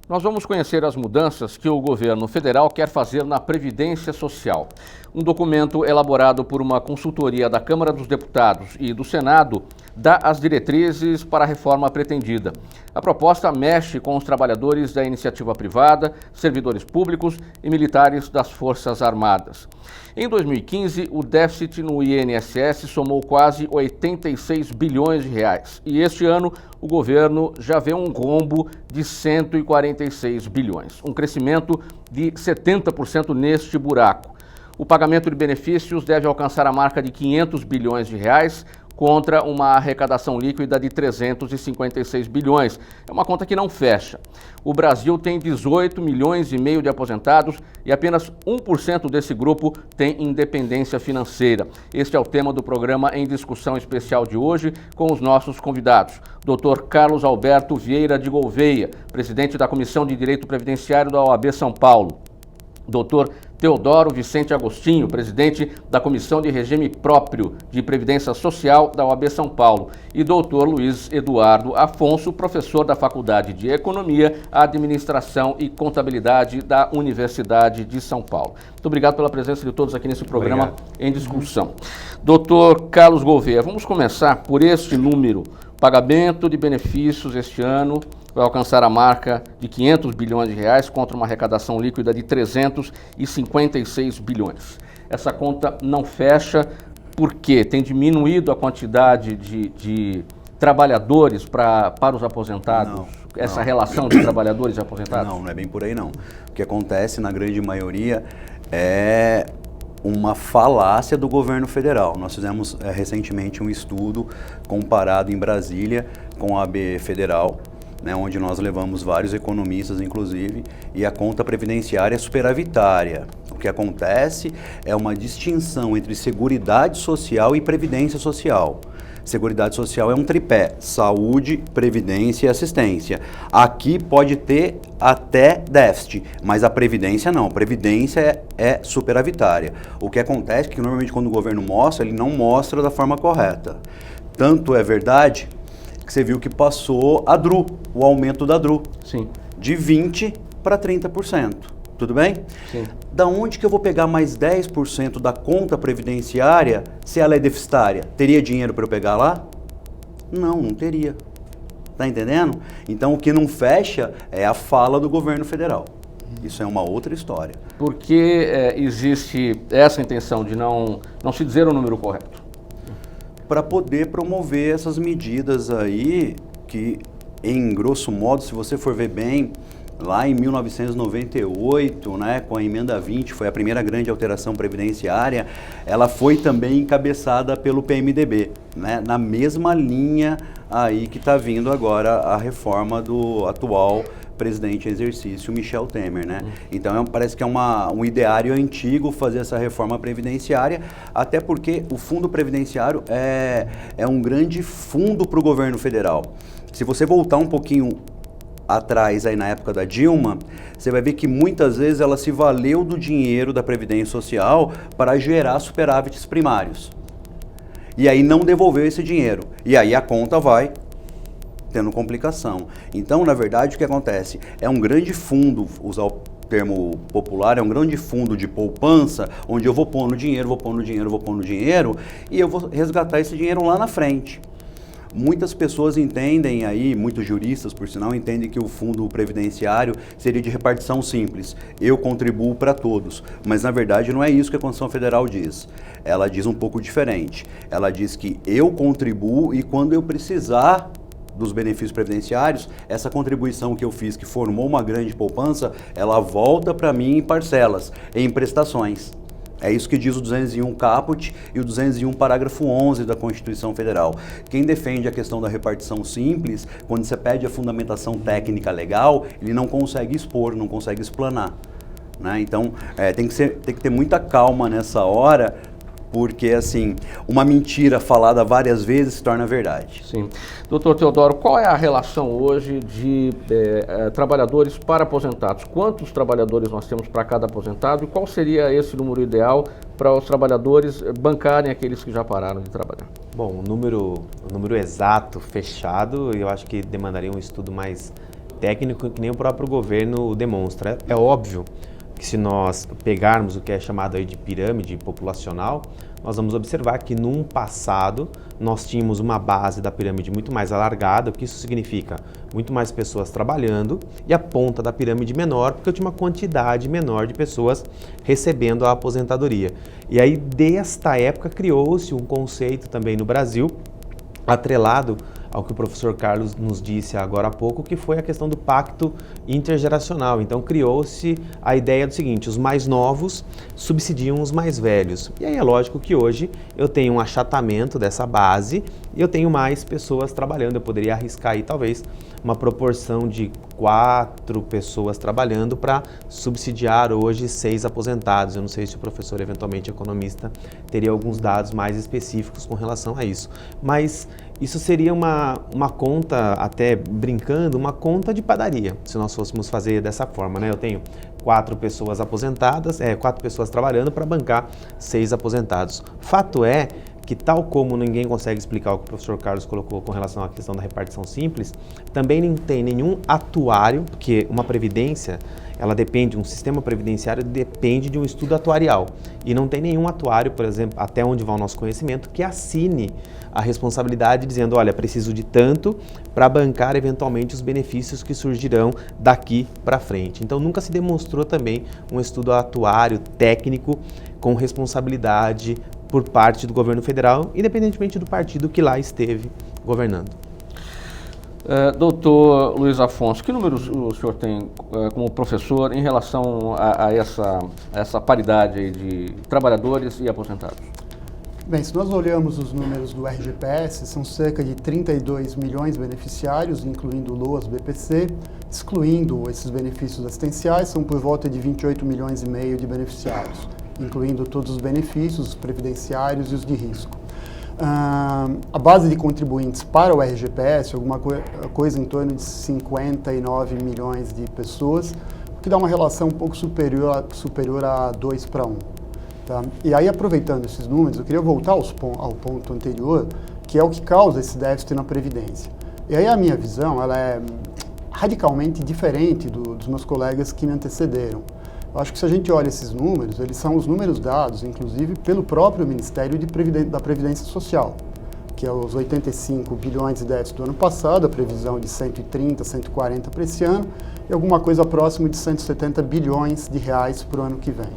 Nós vamos conhecer as mudanças que o governo federal quer fazer na Previdência Social. Um documento elaborado por uma consultoria da Câmara dos Deputados e do Senado dá as diretrizes para a reforma pretendida. A proposta mexe com os trabalhadores da iniciativa privada, servidores públicos e militares das Forças Armadas. Em 2015, o déficit no INSS somou quase 86 bilhões de reais. E este ano, o governo já vê um rombo de 146 bilhões, um crescimento de 70% neste buraco. O pagamento de benefícios deve alcançar a marca de 500 bilhões de reais, contra uma arrecadação líquida de 356 bilhões. É uma conta que não fecha. O Brasil tem 18 milhões e meio de aposentados e apenas 1% desse grupo tem independência financeira. Este é o tema do programa em discussão especial de hoje com os nossos convidados. Dr. Carlos Alberto Vieira de Gouveia, presidente da Comissão de Direito Previdenciário da OAB São Paulo. Dr. Teodoro Vicente Agostinho, presidente da Comissão de Regime Próprio de Previdência Social da OAB São Paulo. E Dr. Luiz Eduardo Afonso, professor da Faculdade de Economia, Administração e Contabilidade da Universidade de São Paulo. Muito obrigado pela presença de todos aqui nesse programa em discussão. Dr. Carlos Gouveia, vamos começar por este número. Pagamento de benefícios este ano vai alcançar a marca de 500 bilhões de reais contra uma arrecadação líquida de 356 bilhões. Essa conta não fecha porque tem diminuído a quantidade de trabalhadores para os aposentados? Essa relação de trabalhadores e aposentados? Não é bem por aí não. O que acontece na grande maioria é uma falácia do governo federal. Nós fizemos recentemente um estudo comparado em Brasília com a AB federal, onde nós levamos vários economistas, inclusive, e a conta previdenciária é superavitária. O que acontece é uma distinção entre Seguridade Social e Previdência Social. Seguridade Social é um tripé: saúde, previdência e assistência. Aqui pode ter até déficit, mas a previdência não. A previdência é superavitária. O que acontece é que normalmente quando o governo mostra, ele não mostra da forma correta. Tanto é verdade que você viu que passou a DRU, o aumento da DRU. Sim. De 20% para 30%. Tudo bem? Sim. Da onde que eu vou pegar mais 10% da conta previdenciária se ela é deficitária? Teria dinheiro para eu pegar lá? Não teria. Tá entendendo? Então o que não fecha é a fala do governo federal. Isso é uma outra história. Por que existe essa intenção de não se dizer o número correto? Para poder promover essas medidas aí que, em grosso modo, se você for ver bem, lá em 1998, com a emenda 20, foi a primeira grande alteração previdenciária, ela foi também encabeçada pelo PMDB, na mesma linha aí que está vindo agora a reforma do atual presidente em exercício, Michel Temer, Então parece que é um ideário antigo fazer essa reforma previdenciária, até porque o fundo previdenciário é um grande fundo para o governo federal. Se você voltar um pouquinho atrás, aí na época da Dilma, você vai ver que muitas vezes ela se valeu do dinheiro da Previdência Social para gerar superávites primários. E aí não devolveu esse dinheiro. E aí a conta vai tendo complicação. Então, na verdade, o que acontece? É um grande fundo, usar o termo popular, é um grande fundo de poupança, onde eu vou pondo dinheiro, e eu vou resgatar esse dinheiro lá na frente. Muitas pessoas entendem aí, muitos juristas, por sinal, entendem que o fundo previdenciário seria de repartição simples. Eu contribuo para todos, mas na verdade não é isso que a Constituição Federal diz. Ela diz um pouco diferente. Ela diz que eu contribuo e quando eu precisar dos benefícios previdenciários, essa contribuição que eu fiz, que formou uma grande poupança, ela volta para mim em parcelas, em prestações. É isso que diz o 201 caput e o 201 parágrafo 11 da Constituição Federal. Quem defende a questão da repartição simples, quando você pede a fundamentação técnica legal, ele não consegue expor, não consegue explanar. Então, tem que ter muita calma nessa hora, porque, assim, uma mentira falada várias vezes se torna verdade. Sim. Doutor Teodoro, qual é a relação hoje de trabalhadores para aposentados? Quantos trabalhadores nós temos para cada aposentado e qual seria esse número ideal para os trabalhadores bancarem aqueles que já pararam de trabalhar? Bom, o número exato, fechado, eu acho que demandaria um estudo mais técnico que nem o próprio governo demonstra. É óbvio que se nós pegarmos o que é chamado aí de pirâmide populacional, nós vamos observar que num passado nós tínhamos uma base da pirâmide muito mais alargada. O que isso significa? Muito mais pessoas trabalhando e a ponta da pirâmide menor, porque eu tinha uma quantidade menor de pessoas recebendo a aposentadoria. E aí, desta época, criou-se um conceito também no Brasil, atrelado ao que o professor Carlos nos disse agora há pouco, que foi a questão do pacto intergeracional. Então criou-se a ideia do seguinte: os mais novos subsidiam os mais velhos. E aí é lógico que hoje eu tenho um achatamento dessa base e eu tenho mais pessoas trabalhando. Eu poderia arriscar aí talvez uma proporção de 4 pessoas trabalhando para subsidiar hoje 6 aposentados. Eu não sei se o professor, eventualmente economista, teria alguns dados mais específicos com relação a isso. Mas isso seria uma conta, até brincando, uma conta de padaria, se nós fôssemos fazer dessa forma, né? Eu tenho 4 pessoas aposentadas, 4 pessoas trabalhando para bancar 6 aposentados. Fato é que, tal como ninguém consegue explicar o que o professor Carlos colocou com relação à questão da repartição simples, também não tem nenhum atuário, porque uma previdência, ela depende, um sistema previdenciário depende de um estudo atuarial. E não tem nenhum atuário, por exemplo, até onde vai o nosso conhecimento, que assine a responsabilidade dizendo: olha, preciso de tanto para bancar eventualmente os benefícios que surgirão daqui para frente. Então nunca se demonstrou também um estudo atuário técnico com responsabilidade por parte do governo federal, independentemente do partido que lá esteve governando. Doutor Luiz Afonso, que números o senhor tem como professor em relação a essa paridade aí de trabalhadores e aposentados? Bem, se nós olhamos os números do RGPS, são cerca de 32 milhões de beneficiários, incluindo LOAS, BPC, excluindo esses benefícios assistenciais, são por volta de 28 milhões e meio de beneficiários, incluindo todos os benefícios, os previdenciários e os de risco. A base de contribuintes para o RGPS, alguma coisa em torno de 59 milhões de pessoas, o que dá uma relação um pouco superior a 2 para 1. Tá? E aí, aproveitando esses números, eu queria voltar ao ponto anterior, que é o que causa esse déficit na Previdência. E aí a minha visão, ela é radicalmente diferente dos meus colegas que me antecederam. Eu acho que se a gente olha esses números, eles são os números dados, inclusive, pelo próprio Ministério da Previdência Social, que é os 85 bilhões de déficit do ano passado, a previsão de 130, 140 para esse ano, e alguma coisa próximo de 170 bilhões de reais para o ano que vem.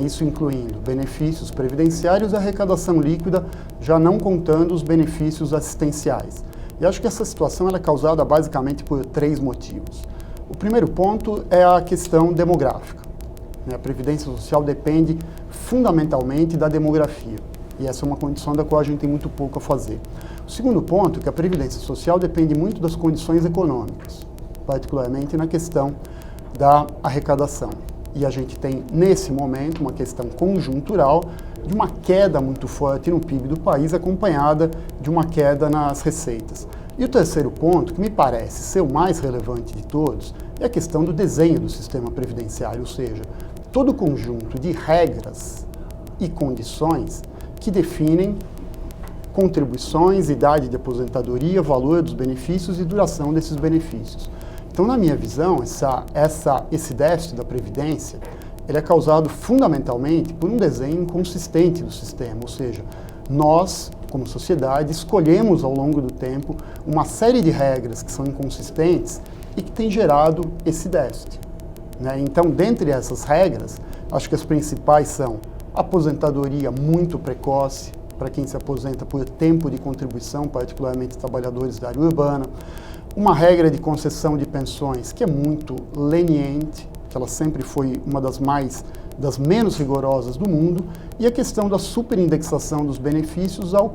Isso incluindo benefícios previdenciários e arrecadação líquida, já não contando os benefícios assistenciais. E acho que essa situação ela é causada basicamente por 3 motivos. O primeiro ponto é a questão demográfica. A Previdência Social depende fundamentalmente da demografia, e essa é uma condição da qual a gente tem muito pouco a fazer. O segundo ponto é que a Previdência Social depende muito das condições econômicas, particularmente na questão da arrecadação. E a gente tem, nesse momento, uma questão conjuntural de uma queda muito forte no PIB do país, acompanhada de uma queda nas receitas. E o terceiro ponto, que me parece ser o mais relevante de todos, é a questão do desenho do sistema previdenciário, ou seja, todo o conjunto de regras e condições que definem contribuições, idade de aposentadoria, valor dos benefícios e duração desses benefícios. Então, na minha visão, esse déficit da Previdência ele é causado fundamentalmente por um desenho inconsistente do sistema, ou seja, nós, como sociedade, escolhemos ao longo do tempo uma série de regras que são inconsistentes e que tem gerado esse déficit. Então, dentre essas regras, acho que as principais são aposentadoria muito precoce, para quem se aposenta por tempo de contribuição, particularmente trabalhadores da área urbana, uma regra de concessão de pensões que é muito leniente, que ela sempre foi uma das menos rigorosas do mundo, e a questão da superindexação dos benefícios ao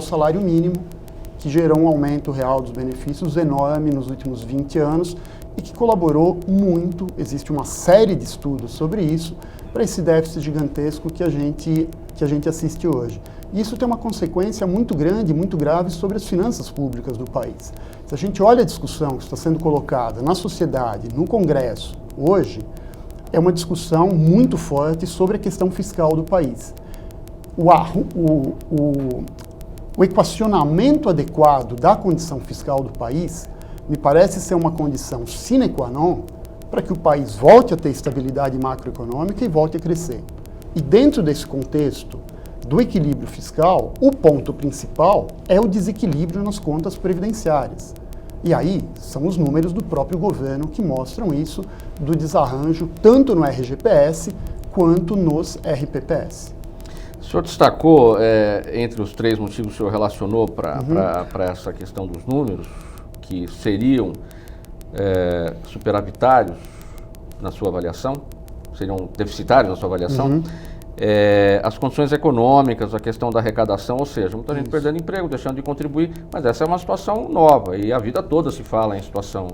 salário mínimo, que gerou um aumento real dos benefícios enorme nos últimos 20 anos e que colaborou muito, existe uma série de estudos sobre isso, para esse déficit gigantesco que a gente assiste hoje. E isso tem uma consequência muito grande, muito grave sobre as finanças públicas do país. Se a gente olha a discussão que está sendo colocada na sociedade, no Congresso, hoje, é uma discussão muito forte sobre a questão fiscal do país. O equacionamento adequado da condição fiscal do país me parece ser uma condição sine qua non para que o país volte a ter estabilidade macroeconômica e volte a crescer. E dentro desse contexto do equilíbrio fiscal, o ponto principal é o desequilíbrio nas contas previdenciárias. E aí são os números do próprio governo que mostram isso, do desarranjo tanto no RGPS quanto nos RPPS. O senhor destacou, entre os 3 motivos que o senhor relacionou para essa questão dos números, que seriam superavitários na sua avaliação, seriam deficitários na sua avaliação, as condições econômicas, a questão da arrecadação, ou seja, muita gente perdendo emprego, deixando de contribuir, mas essa é uma situação nova e a vida toda se fala em situação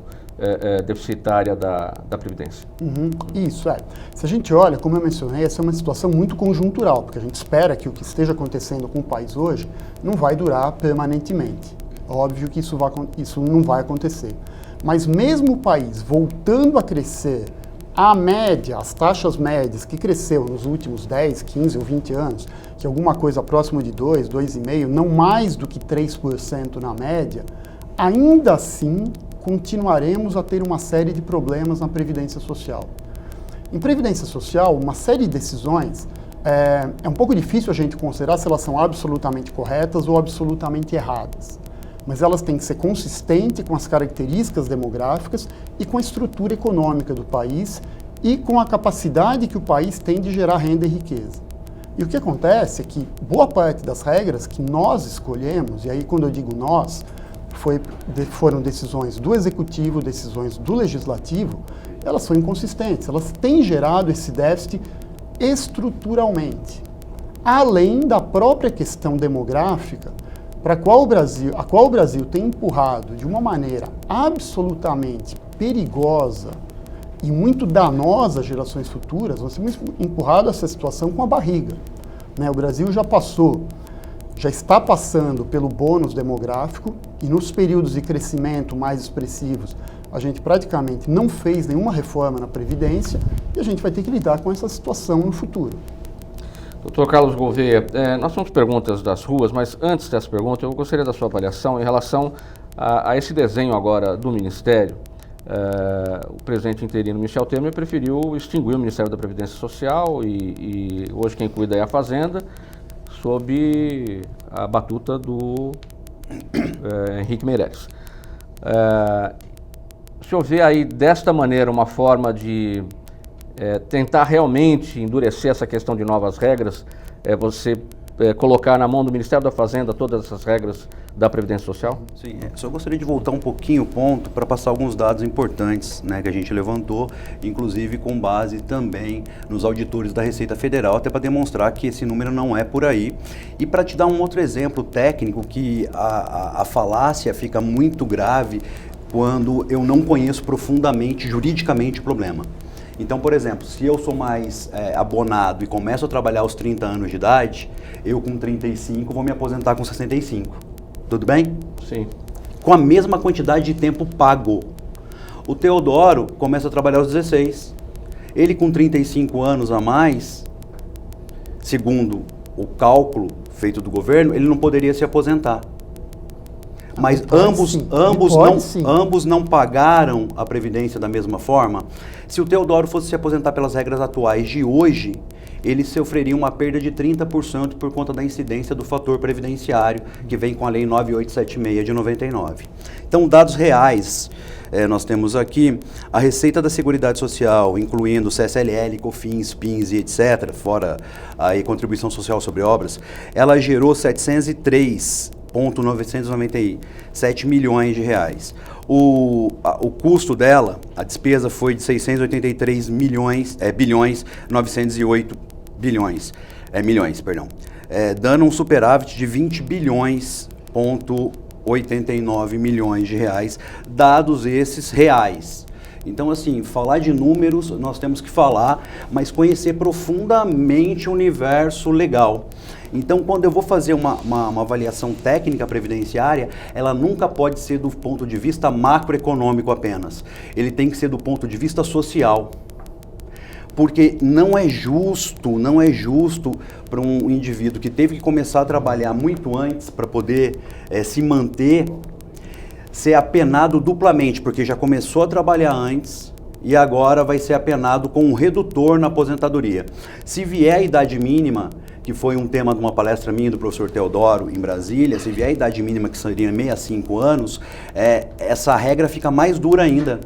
deficitária da Previdência. Isso, Se a gente olha, como eu mencionei, essa é uma situação muito conjuntural, porque a gente espera que o que esteja acontecendo com o país hoje não vai durar permanentemente. Óbvio que isso não vai acontecer. Mas mesmo o país voltando a crescer, a média, as taxas médias que cresceu nos últimos 10, 15 ou 20 anos, que é alguma coisa próxima de 2, 2,5%, não mais do que 3% na média, ainda assim continuaremos a ter uma série de problemas na Previdência Social. Em Previdência Social, uma série de decisões, é um pouco difícil a gente considerar se elas são absolutamente corretas ou absolutamente erradas. Mas elas têm que ser consistentes com as características demográficas e com a estrutura econômica do país e com a capacidade que o país tem de gerar renda e riqueza. E o que acontece é que boa parte das regras que nós escolhemos, e aí quando eu digo nós, foram decisões do Executivo, decisões do Legislativo, elas são inconsistentes, elas têm gerado esse déficit estruturalmente. Além da própria questão demográfica, a qual o Brasil tem empurrado de uma maneira absolutamente perigosa e muito danosa às gerações futuras, nós temos empurrado essa situação com a barriga. O Brasil já está passando pelo bônus demográfico e nos períodos de crescimento mais expressivos, a gente praticamente não fez nenhuma reforma na Previdência e a gente vai ter que lidar com essa situação no futuro. Doutor Carlos Gouveia, nós temos perguntas das ruas, mas antes dessa pergunta eu gostaria da sua avaliação em relação a esse desenho agora do Ministério. O presidente interino Michel Temer preferiu extinguir o Ministério da Previdência Social e hoje quem cuida é a Fazenda, sob a batuta do Henrique Meirelles. O senhor vê aí desta maneira uma forma de tentar realmente endurecer essa questão de novas regras, você colocar na mão do Ministério da Fazenda todas essas regras da Previdência Social? Sim, só gostaria de voltar um pouquinho o ponto para passar alguns dados importantes, que a gente levantou, inclusive com base também nos auditores da Receita Federal, até para demonstrar que esse número não é por aí. E para te dar um outro exemplo técnico, que a falácia fica muito grave quando eu não conheço profundamente, juridicamente, o problema. Então, por exemplo, se eu sou mais abonado e começo a trabalhar aos 30 anos de idade, eu com 35 vou me aposentar com 65. Tudo bem? Sim. Com a mesma quantidade de tempo pago. O Teodoro começa a trabalhar aos 16. Ele com 35 anos a mais, segundo o cálculo feito do governo, ele não poderia se aposentar. Mas ambos não pagaram a Previdência da mesma forma. Se o Teodoro fosse se aposentar pelas regras atuais de hoje, ele sofreria uma perda de 30% por conta da incidência do fator previdenciário, que vem com a Lei 9876 de 99. Então, dados reais, nós temos aqui a Receita da Seguridade Social, incluindo CSLL, COFINS, PINS e etc., fora a Contribuição Social sobre Obras, ela gerou 703,997 milhões de reais. O custo dela, a despesa foi de 683 bilhões, dando um superávit de 20,89 bilhões de reais, dados esses reais. Então, assim, falar de números, nós temos que falar, mas conhecer profundamente o universo legal. Então, quando eu vou fazer uma avaliação técnica previdenciária, ela nunca pode ser do ponto de vista macroeconômico apenas. Ele tem que ser do ponto de vista social. Porque não é justo para um indivíduo que teve que começar a trabalhar muito antes para poder se manter, ser apenado duplamente, porque já começou a trabalhar antes e agora vai ser apenado com um redutor na aposentadoria. Se vier a idade mínima, que foi um tema de uma palestra minha do professor Teodoro em Brasília, se vier a idade mínima, que seria 65 anos, essa regra fica mais dura ainda,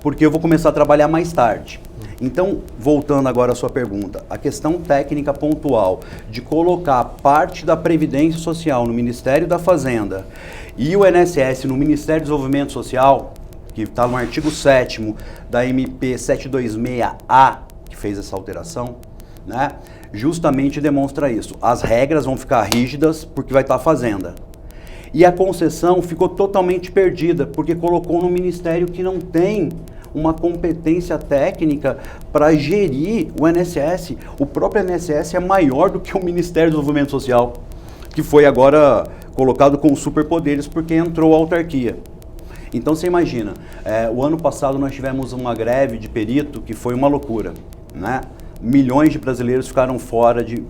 porque eu vou começar a trabalhar mais tarde. Então, voltando agora à sua pergunta, a questão técnica pontual de colocar parte da Previdência Social no Ministério da Fazenda e o INSS no Ministério do Desenvolvimento Social, que está no artigo 7º da MP 726A, que fez essa alteração, né, justamente demonstra isso. As regras vão ficar rígidas porque vai estar a Fazenda. E a concessão ficou totalmente perdida, porque colocou no Ministério que não tem uma competência técnica para gerir o INSS. O próprio INSS é maior do que o Ministério do Desenvolvimento Social, que foi agora colocado com superpoderes porque entrou a autarquia. Então você imagina, o ano passado nós tivemos uma greve de perito que foi uma loucura, né? Milhões de brasileiros ficaram fora de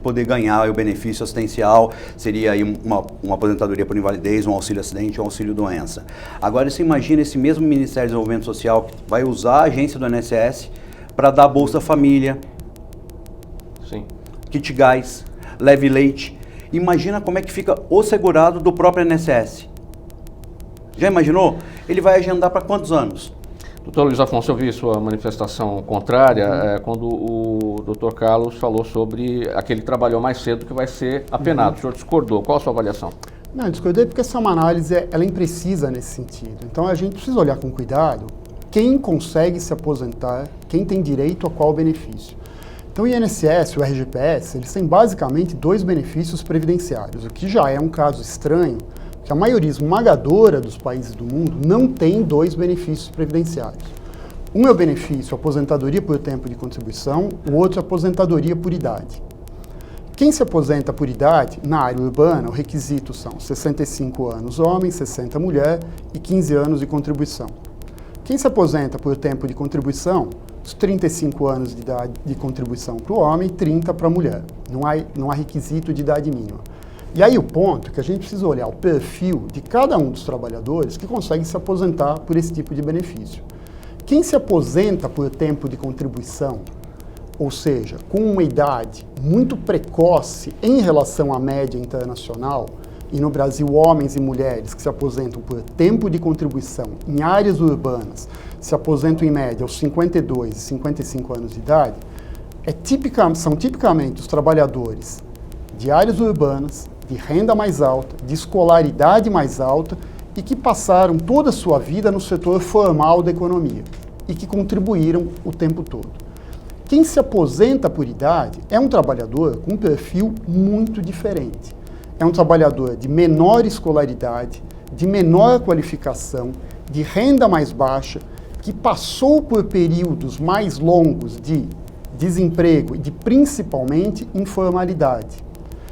poder ganhar o benefício assistencial, seria aí uma aposentadoria por invalidez, um auxílio acidente, um auxílio doença. Agora você imagina esse mesmo Ministério do Desenvolvimento Social que vai usar a agência do INSS para dar Bolsa Família, Sim. kit gás, leve leite. Imagina como é que fica o segurado do próprio INSS. Já imaginou? Ele vai agendar para quantos anos? Doutor Luiz Afonso, eu vi sua manifestação contrária quando o doutor Carlos falou sobre aquele que trabalhou mais cedo que vai ser apenado. O senhor discordou. Qual a sua avaliação? Não, eu discordei porque essa é uma análise, ela é imprecisa nesse sentido. Então a gente precisa olhar com cuidado quem consegue se aposentar, quem tem direito a qual benefício. Então o INSS, o RGPS, eles têm basicamente dois benefícios previdenciários, o que já é um caso estranho, que a maioria esmagadora dos países do mundo não tem dois benefícios previdenciários. Um é o benefício aposentadoria por tempo de contribuição, o outro é aposentadoria por idade. Quem se aposenta por idade, na área urbana, o requisito são 65 anos homem, 60 mulher e 15 anos de contribuição. Quem se aposenta por tempo de contribuição, os 35 anos de idade de contribuição para o homem e 30 para a mulher. Não há requisito de idade mínima. E aí o ponto é que a gente precisa olhar o perfil de cada um dos trabalhadores que conseguem se aposentar por esse tipo de benefício. Quem se aposenta por tempo de contribuição, ou seja, com uma idade muito precoce em relação à média internacional, e no Brasil homens e mulheres que se aposentam por tempo de contribuição em áreas urbanas se aposentam em média aos 52 e 55 anos de idade, são tipicamente os trabalhadores de áreas urbanas, de renda mais alta, de escolaridade mais alta e que passaram toda a sua vida no setor formal da economia e que contribuíram o tempo todo. Quem se aposenta por idade é um trabalhador com um perfil muito diferente. É um trabalhador de menor escolaridade, de menor qualificação, de renda mais baixa, que passou por períodos mais longos de desemprego e de principalmente informalidade.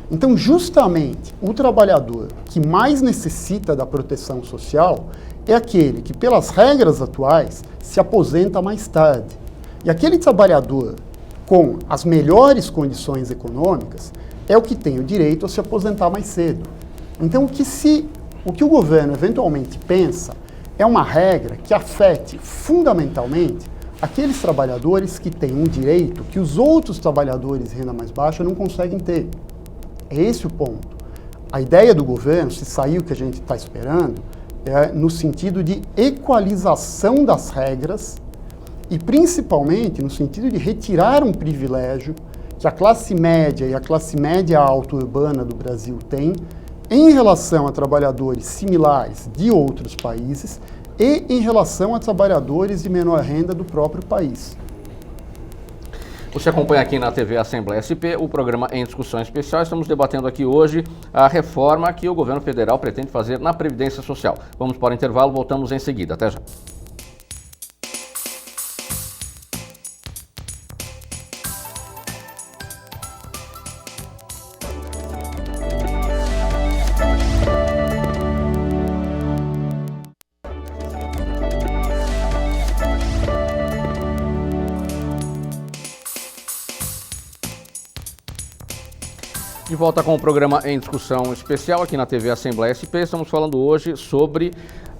Então, justamente, o trabalhador que mais necessita da proteção social é aquele que, pelas regras atuais, se aposenta mais tarde. E aquele trabalhador com as melhores condições econômicas é o que tem o direito a se aposentar mais cedo. Então, o que o governo eventualmente pensa é uma regra que afete fundamentalmente aqueles trabalhadores que têm um direito que os outros trabalhadores de renda mais baixa não conseguem ter. É esse o ponto. A ideia do governo, se sair o que a gente está esperando, é no sentido de equalização das regras e principalmente no sentido de retirar um privilégio que a classe média e a classe média alta urbana do Brasil tem em relação a trabalhadores similares de outros países e em relação a trabalhadores de menor renda do próprio país. Você acompanha aqui na TV Assembleia SP o programa Em Discussão Especial. Estamos debatendo aqui hoje a reforma que o governo federal pretende fazer na Previdência Social. Vamos para o intervalo, voltamos em seguida. Até já. De volta com o programa Em Discussão Especial aqui na TV Assembleia SP. Estamos falando hoje sobre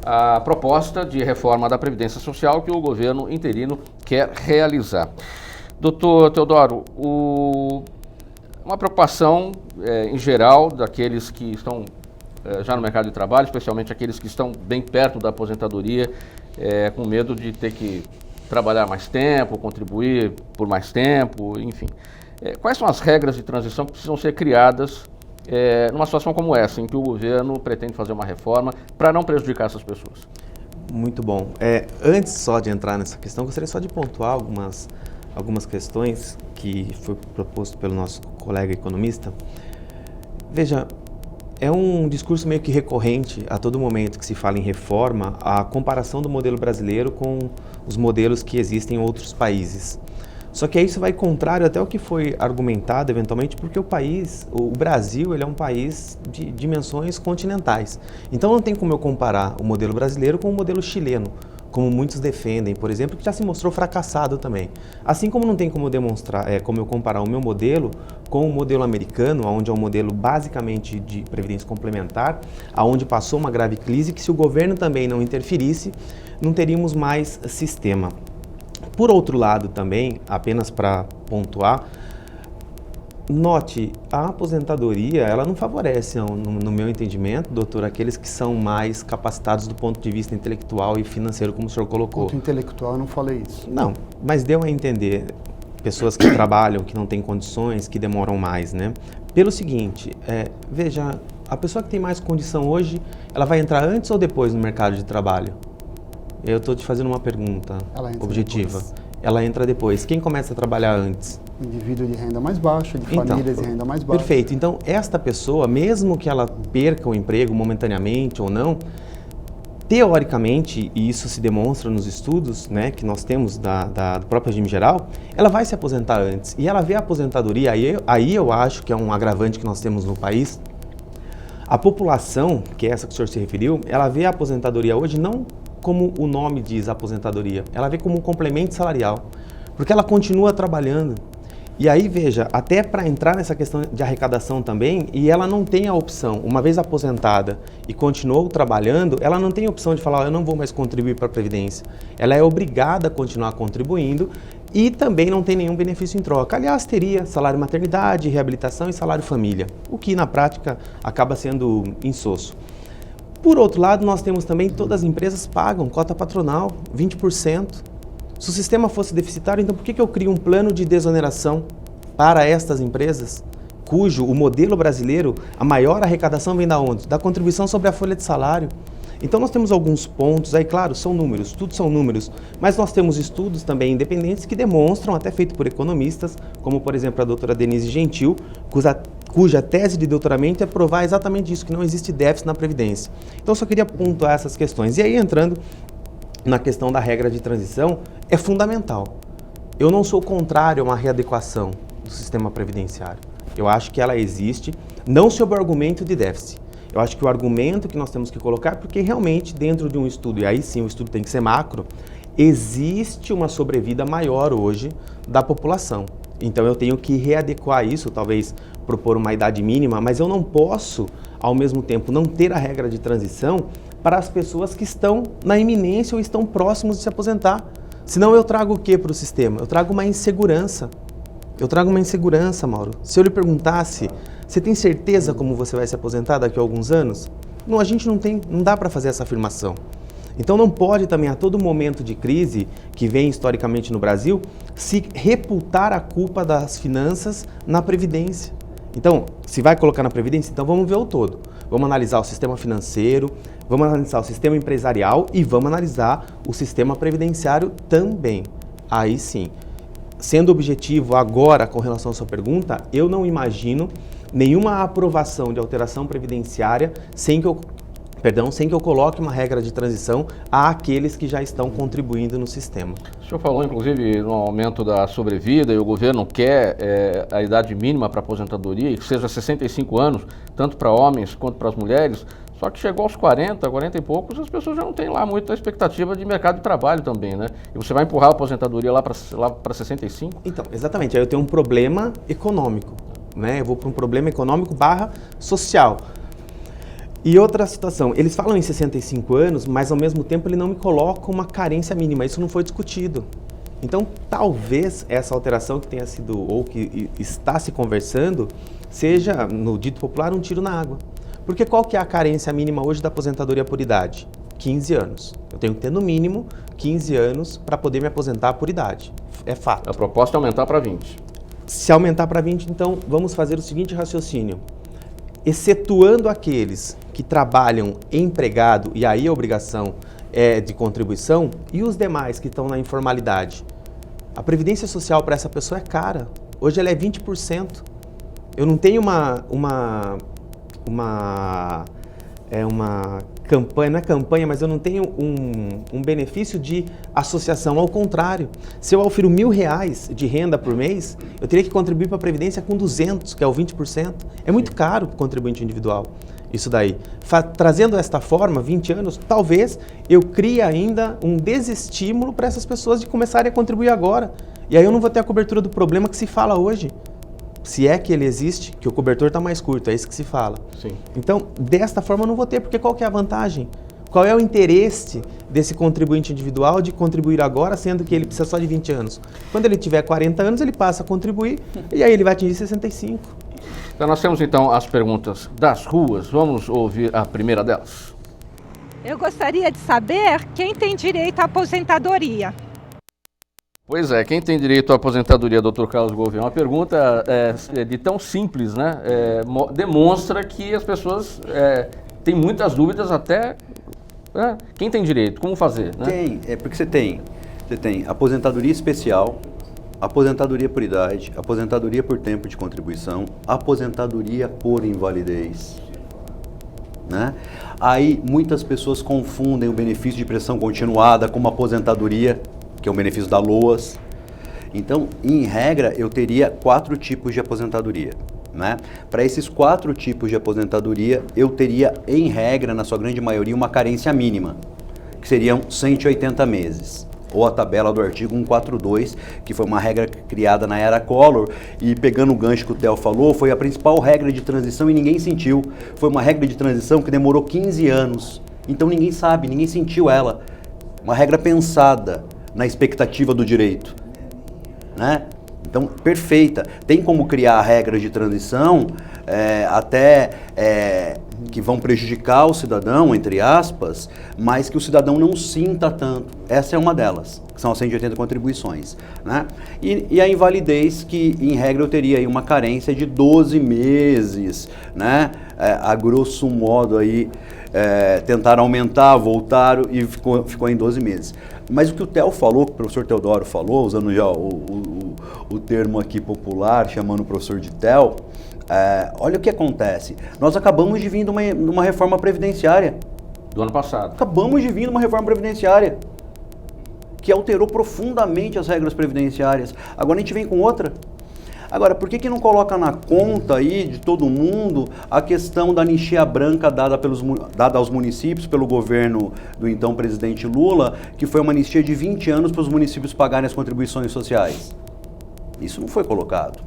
a proposta de reforma da Previdência Social que o governo interino quer realizar. Doutor Teodoro, uma preocupação em geral daqueles que estão já no mercado de trabalho, especialmente aqueles que estão bem perto da aposentadoria, com medo de ter que trabalhar mais tempo, contribuir por mais tempo, enfim. Quais são as regras de transição que precisam ser criadas numa situação como essa, em que o governo pretende fazer uma reforma para não prejudicar essas pessoas? Muito bom. Antes só de entrar nessa questão, gostaria só de pontuar algumas questões que foi proposto pelo nosso colega economista. Veja, é um discurso meio que recorrente a todo momento que se fala em reforma, a comparação do modelo brasileiro com os modelos que existem em outros países. Só que isso vai contrário até o que foi argumentado eventualmente, porque o Brasil, ele é um país de dimensões continentais. Então não tem como eu comparar o modelo brasileiro com o modelo chileno, como muitos defendem, por exemplo, que já se mostrou fracassado também. Assim como não tem como como eu comparar o meu modelo com o modelo americano, onde é um modelo basicamente de previdência complementar, aonde passou uma grave crise, que se o governo também não interferisse, não teríamos mais sistema. Por outro lado também, apenas para pontuar, note, a aposentadoria, ela não favorece, no meu entendimento, doutor, aqueles que são mais capacitados do ponto de vista intelectual e financeiro, como o senhor colocou. Ponto intelectual, eu não falei isso. Não, mas deu a entender, pessoas que trabalham, que não têm condições, que demoram mais, né? Pelo seguinte, veja, a pessoa que tem mais condição hoje, ela vai entrar antes ou depois no mercado de trabalho? Eu estou te fazendo uma pergunta objetiva. Depois. Ela entra depois. Quem começa a trabalhar antes? Indivíduo de renda mais baixa, de famílias de renda mais baixa. Perfeito. Então, esta pessoa, mesmo que ela perca o emprego momentaneamente ou não, teoricamente, e isso se demonstra nos estudos, né, que nós temos do próprio regime geral, ela vai se aposentar antes. E ela vê a aposentadoria, aí eu acho que é um agravante que nós temos no país. A população, que é essa que o senhor se referiu, ela vê a aposentadoria hoje não como o nome diz, aposentadoria, ela vê como um complemento salarial, porque ela continua trabalhando. E aí, veja, até para entrar nessa questão de arrecadação também, e ela não tem a opção, uma vez aposentada e continuou trabalhando, ela não tem a opção de falar, eu não vou mais contribuir para a Previdência. Ela é obrigada a continuar contribuindo e também não tem nenhum benefício em troca. Aliás, teria salário maternidade, reabilitação e salário família, o que na prática acaba sendo insosso. Por outro lado, nós temos também, todas as empresas pagam cota patronal, 20%. Se o sistema fosse deficitário, então por que eu crio um plano de desoneração para estas empresas, cujo o modelo brasileiro, a maior arrecadação vem da onde? Da contribuição sobre a folha de salário. Então nós temos alguns pontos, aí claro, são números, tudo são números, mas nós temos estudos também independentes que demonstram, até feito por economistas, como por exemplo a doutora Denise Gentil, cuja tese de doutoramento é provar exatamente isso, que não existe déficit na Previdência. Então eu só queria pontuar essas questões. E aí entrando na questão da regra de transição, é fundamental. Eu não sou contrário a uma readequação do sistema previdenciário. Eu acho que ela existe, não sob o argumento de déficit. Eu acho que o argumento que nós temos que colocar, porque realmente dentro de um estudo, e aí sim o estudo tem que ser macro, existe uma sobrevida maior hoje da população. Então eu tenho que readequar isso, talvez propor uma idade mínima, mas eu não posso, ao mesmo tempo, não ter a regra de transição para as pessoas que estão na iminência ou estão próximos de se aposentar. Senão eu trago o que para o sistema? Eu trago uma insegurança. Mauro. Se eu lhe perguntasse, você tem certeza como você vai se aposentar daqui a alguns anos? Não, a gente não dá para fazer essa afirmação. Então não pode também, a todo momento de crise que vem historicamente no Brasil, se reputar a culpa das finanças na Previdência. Então, se vai colocar na Previdência, então vamos ver o todo. Vamos analisar o sistema financeiro, vamos analisar o sistema empresarial e vamos analisar o sistema previdenciário também. Aí sim. Sendo objetivo agora com relação à sua pergunta, eu não imagino nenhuma aprovação de alteração previdenciária sem que eu coloque uma regra de transição àqueles que já estão contribuindo no sistema. O senhor falou, inclusive, no aumento da sobrevida e o governo quer a idade mínima para aposentadoria e que seja 65 anos, tanto para homens quanto para as mulheres, só que chegou aos 40 e poucos, as pessoas já não têm lá muita expectativa de mercado de trabalho também, né? E você vai empurrar a aposentadoria lá para 65? Então, exatamente, aí eu tenho um problema econômico. né? Eu vou para um problema econômico / social. E outra situação, eles falam em 65 anos, mas ao mesmo tempo ele não me coloca uma carência mínima, isso não foi discutido. Então, talvez essa alteração que tenha sido, ou que está se conversando, seja, no dito popular, um tiro na água. Porque qual que é a carência mínima hoje da aposentadoria por idade? 15 anos. Eu tenho que ter no mínimo 15 anos para poder me aposentar por idade. É fato. A proposta é aumentar para 20. Se aumentar para 20, então vamos fazer o seguinte raciocínio. Excetuando aqueles que trabalham empregado, e aí a obrigação é de contribuição, e os demais que estão na informalidade. A previdência social para essa pessoa é cara. Hoje ela é 20%. Eu não tenho uma campanha, não é campanha, mas eu não tenho um benefício de associação. Ao contrário, se eu ofiro R$1.000 de renda por mês, eu teria que contribuir para a Previdência com 200, que é o 20%. É muito caro para o contribuinte individual. Isso daí. Trazendo desta forma, 20 anos, talvez eu crie ainda um desestímulo para essas pessoas de começarem a contribuir agora. E aí eu não vou ter a cobertura do problema que se fala hoje. Se é que ele existe, que o cobertor está mais curto, é isso que se fala. Sim. Então, desta forma eu não vou ter, porque qual que é a vantagem? Qual é o interesse desse contribuinte individual de contribuir agora, sendo que ele precisa só de 20 anos? Quando ele tiver 40 anos, ele passa a contribuir e aí ele vai atingir 65. Então nós temos então as perguntas das ruas. Vamos ouvir a primeira delas. Eu gostaria de saber quem tem direito à aposentadoria. Pois é, quem tem direito à aposentadoria, Dr. Carlos Gouveia? Uma pergunta de tão simples, né? Demonstra que as pessoas têm muitas dúvidas até... Quem tem direito? Como fazer? Né? Tem, porque você tem aposentadoria especial, aposentadoria por idade, aposentadoria por tempo de contribuição, aposentadoria por invalidez. Né? Aí muitas pessoas confundem o benefício de prestação continuada com uma aposentadoria, que é um benefício da LOAS. Então, em regra, eu teria 4 tipos de aposentadoria. Né? Para esses 4 tipos de aposentadoria, eu teria, em regra, na sua grande maioria, uma carência mínima, que seriam 180 meses. Ou a tabela do artigo 142, que foi uma regra criada na era Collor, e pegando o gancho que o Theo falou, foi a principal regra de transição e ninguém sentiu. Foi uma regra de transição que demorou 15 anos, então ninguém sabe, ninguém sentiu ela. Uma regra pensada na expectativa do direito, né? Então, perfeita. Tem como criar regras de transição que vão prejudicar o cidadão, entre aspas, mas que o cidadão não sinta tanto. Essa é uma delas, que são as 180 contribuições. Né? E a invalidez, que em regra eu teria aí uma carência de 12 meses, né? A grosso modo aí, tentaram aumentar, voltaram e ficou em 12 meses. Mas o que o Theo falou, que o professor Teodoro falou, usando já o termo aqui popular, chamando o professor de Theo, olha o que acontece. Nós acabamos de vir de uma reforma previdenciária. Do ano passado. Acabamos de vir de uma reforma previdenciária que alterou profundamente as regras previdenciárias. Agora a gente vem com outra. Agora, por que não coloca na conta aí de todo mundo a questão da anistia branca dada aos municípios pelo governo do então presidente Lula, que foi uma anistia de 20 anos para os municípios pagarem as contribuições sociais? Isso não foi colocado.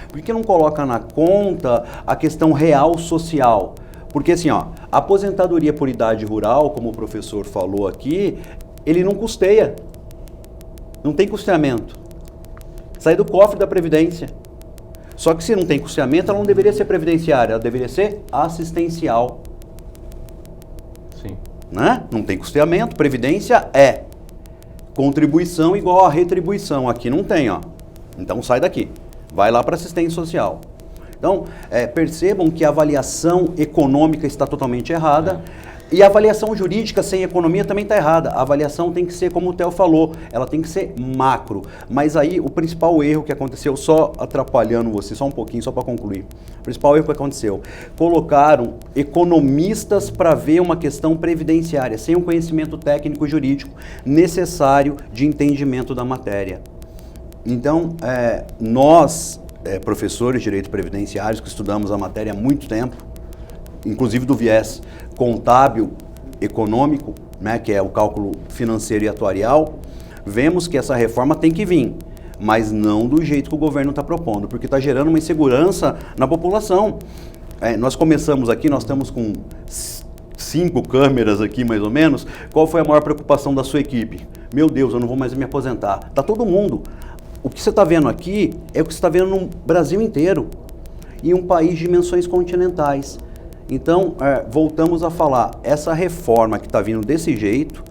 Por que não coloca na conta a questão real social? Porque assim, a aposentadoria por idade rural, como o professor falou aqui, ele não custeia. Não tem custeamento. Sai do cofre da Previdência. Só que se não tem custeamento, ela não deveria ser previdenciária, ela deveria ser assistencial. Sim. Né? Não tem custeamento, previdência é contribuição igual a retribuição. Aqui não tem, ó. Então sai daqui, vai lá para assistência social. Então, percebam que a avaliação econômica está totalmente errada. E a avaliação jurídica sem economia também está errada. A avaliação tem que ser, como o Theo falou, ela tem que ser macro. Mas aí o principal erro que aconteceu, só atrapalhando você, só um pouquinho, só para concluir. O principal erro que aconteceu, colocaram economistas para ver uma questão previdenciária, sem o conhecimento técnico jurídico necessário de entendimento da matéria. Então, nós, professores de direito previdenciários, que estudamos a matéria há muito tempo, inclusive do viés contábil econômico, né, que é o cálculo financeiro e atuarial, vemos que essa reforma tem que vir. mas não do jeito que o governo está propondo, porque está gerando uma insegurança na população. Nós começamos aqui, nós estamos com 5 câmeras aqui mais ou menos. Qual foi a maior preocupação da sua equipe? Meu Deus, eu não vou mais me aposentar. Está todo mundo. O que você está vendo aqui é o que você está vendo no Brasil inteiro, em um país de dimensões continentais. Então, voltamos a falar, essa reforma que está vindo desse jeito,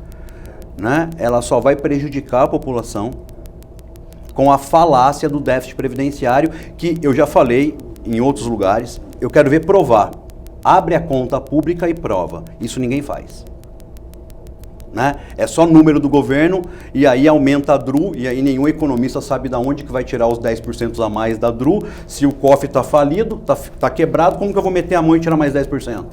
né, ela só vai prejudicar a população com a falácia do déficit previdenciário, que eu já falei em outros lugares, eu quero ver provar. Abre a conta pública e prova. Isso ninguém faz. Né? É só número do governo e aí aumenta a DRU e aí nenhum economista sabe de onde que vai tirar os 10% a mais da DRU. Se o cofre está falido, está quebrado, como que eu vou meter a mão e tirar mais 10%?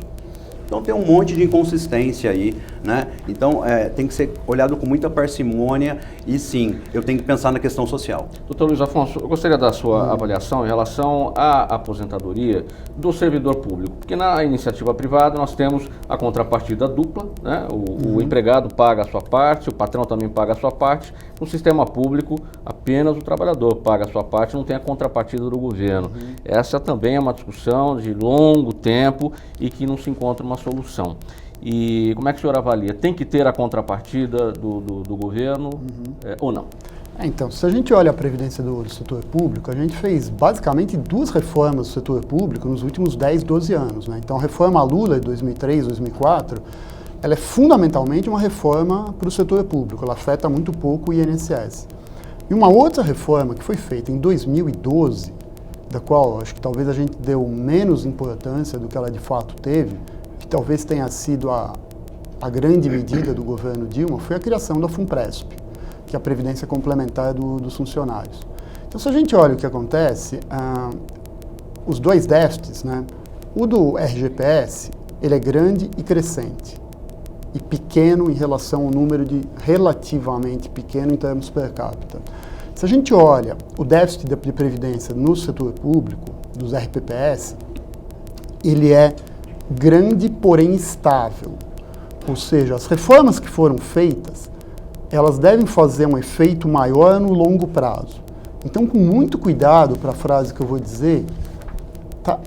Então tem um monte de inconsistência aí, né? Então tem que ser olhado com muita parcimônia e sim, eu tenho que pensar na questão social. Doutor Luiz Afonso, eu gostaria da sua avaliação em relação à aposentadoria do servidor público, porque na iniciativa privada nós temos a contrapartida dupla, né? O empregado paga a sua parte, o patrão também paga a sua parte. No sistema público, apenas o trabalhador paga a sua parte, não tem a contrapartida do governo. Essa também é uma discussão de longo tempo e que não se encontra uma solução. E como é que o senhor avalia? Tem que ter a contrapartida do governo ou não? Então, se a gente olha a previdência do setor público, a gente fez basicamente 2 reformas do setor público nos últimos 10, 12 anos. Né? Então, a reforma Lula de 2003, 2004, ela é fundamentalmente uma reforma para o setor público, ela afeta muito pouco o INSS. E uma outra reforma que foi feita em 2012, da qual acho que talvez a gente deu menos importância do que ela de fato teve, que talvez tenha sido a grande medida do governo Dilma, foi a criação da FUNPRESP, que é a Previdência Complementar dos funcionários. Então, se a gente olha o que acontece, os 2 déficits, né? O do RGPS, ele é grande e crescente, e pequeno em relação ao número relativamente pequeno em termos per capita. Se a gente olha o déficit de previdência no setor público, dos RPPS, ele é grande, porém estável. Ou seja, as reformas que foram feitas, elas devem fazer um efeito maior no longo prazo. Então, com muito cuidado para a frase que eu vou dizer, a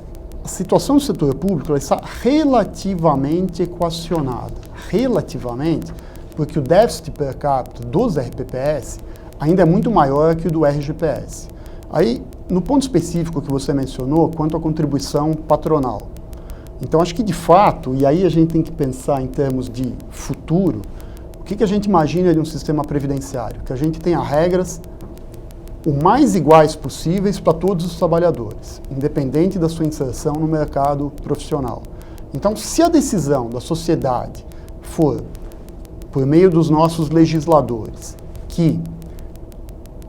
situação do setor público ela está relativamente equacionada. Relativamente, porque o déficit per capita dos RPPS ainda é muito maior que o do RGPS. Aí, no ponto específico que você mencionou, quanto à contribuição patronal. Então, acho que de fato, e aí a gente tem que pensar em termos de futuro, o que a gente imagina de um sistema previdenciário? Que a gente tenha regras o mais iguais possíveis para todos os trabalhadores, independente da sua inserção no mercado profissional. Então, se a decisão da sociedade for, por meio dos nossos legisladores, que